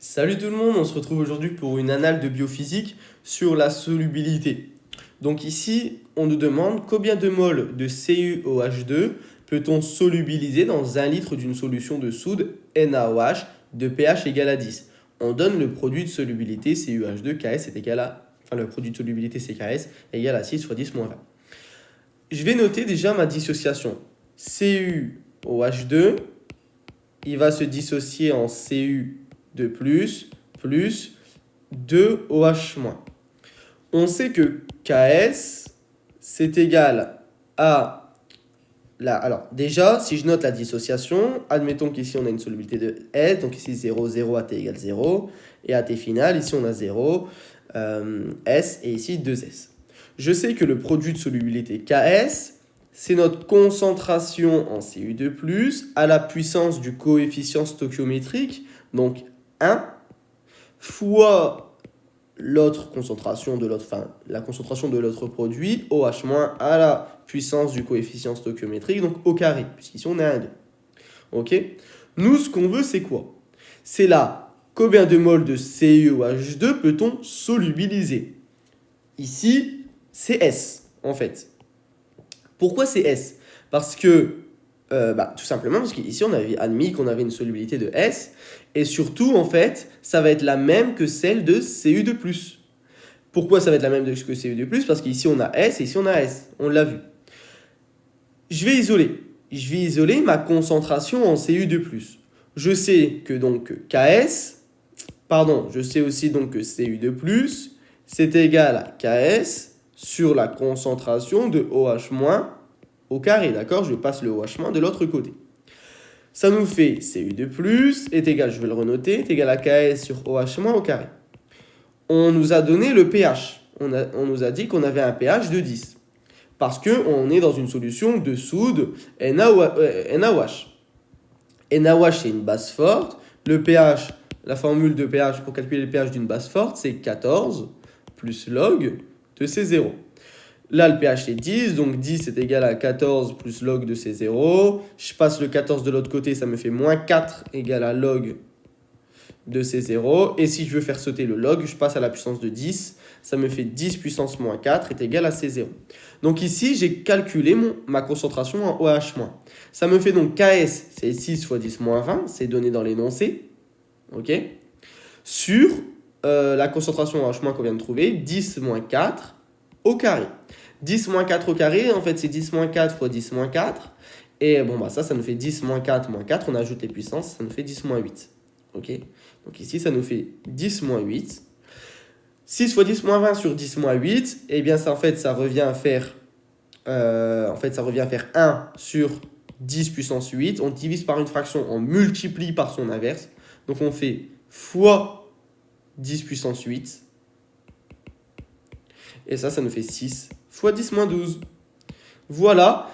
Salut tout le monde, on se retrouve aujourd'hui pour une annale de biophysique sur la solubilité. Donc ici, on nous demande combien de moles de CuOH2 peut-on solubiliser dans 1 litre d'une solution de soude NaOH de pH égal à 10. On donne le produit de solubilité CuOH2 KS est égal à, le produit de solubilité CKS est égal à 6 fois 10 moins 20. Je vais noter déjà ma dissociation. CuOH2, il va se dissocier en Cu de plus 2OH-. On sait que KS, c'est égal à alors déjà, si je note la dissociation, admettons qu'ici on a une solubilité de S, donc ici 0, 0, AT égale 0, et AT final, ici on a 0, S, et ici 2S. Je sais que le produit de solubilité KS, c'est notre concentration en Cu2+, à la puissance du coefficient stoichiométrique, donc 1, fois l'autre concentration de l'autre, la concentration de l'autre produit, OH- à la puissance du coefficient stoichiométrique, donc au carré, puisqu'ici on est à 1,2. Ok. Nous, ce qu'on veut, c'est quoi? C'est là, combien de moles de CuOH2 peut-on solubiliser? Ici, c'est S, en fait. Pourquoi c'est S? Parce que, tout simplement parce qu'ici, on avait admis qu'on avait une solubilité de S, et surtout, en fait, ça va être la même que celle de Cu2+. Pourquoi ça va être la même que Cu2+? Parce qu'ici, on a S, et ici, on a S. On l'a vu. Je vais isoler ma concentration en Cu2+. Je sais que donc je sais aussi donc que Cu2+, c'est égal à KS sur la concentration de OH- au carré, d'accord? Je passe le OH- de l'autre côté. Ça nous fait Cu2+, est égal, je vais le renoter, est égal à KS sur OH- au carré. On nous a donné le pH. On nous a dit qu'on avait un pH de 10. Parce qu'on est dans une solution de soude NaOH. NaOH, c'est une base forte. Le pH, la formule de pH pour calculer le pH d'une base forte, c'est 14 plus log de C0. Là, le pH c'est 10, donc 10 est égal à 14 plus log de C0. Je passe le 14 de l'autre côté, ça me fait moins 4 égal à log de C0. Et si je veux faire sauter le log, je passe à la puissance de 10. Ça me fait 10 puissance moins 4 est égal à C0. Donc ici, j'ai calculé ma concentration en OH-. Ça me fait donc KS, c'est 6 fois 10 moins 20, c'est donné dans l'énoncé. Ok. Sur la concentration en OH- qu'on vient de trouver, 10 moins 4 au carré. 10 moins 4 au carré, en fait, c'est 10 moins 4 fois 10 moins 4. Et bon, ça nous fait 10 moins 4 moins 4. On ajoute les puissances, ça nous fait 10 moins 8. Ok. Donc ici, ça nous fait 10 moins 8. 6 fois 10 moins 20 sur 10 moins 8, et bien ça, en fait, ça revient à faire 1 sur 10 puissance 8. On divise par une fraction, on multiplie par son inverse. Donc on fait fois 10 puissance 8. Et ça nous fait 6 fois 10 moins 12. Voilà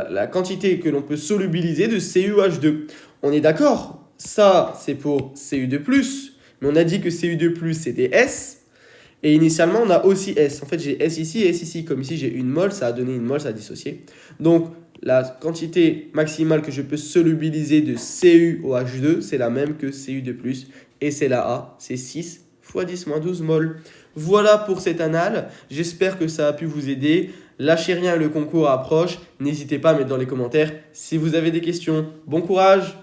la quantité que l'on peut solubiliser de CuOH2. On est d'accord, ça c'est pour Cu2+, mais on a dit que Cu2+, c'était S, et initialement on a aussi S. En fait, j'ai S ici et S ici. Comme ici j'ai une mole, ça a donné une mole, ça a dissocié. Donc la quantité maximale que je peux solubiliser de CuOH2, c'est la même que Cu2+, et c'est la A, c'est 6 fois 10 moins 12 mol. Voilà pour cette annale, j'espère que ça a pu vous aider. Lâchez rien, le concours approche, n'hésitez pas à mettre dans les commentaires si vous avez des questions. Bon courage!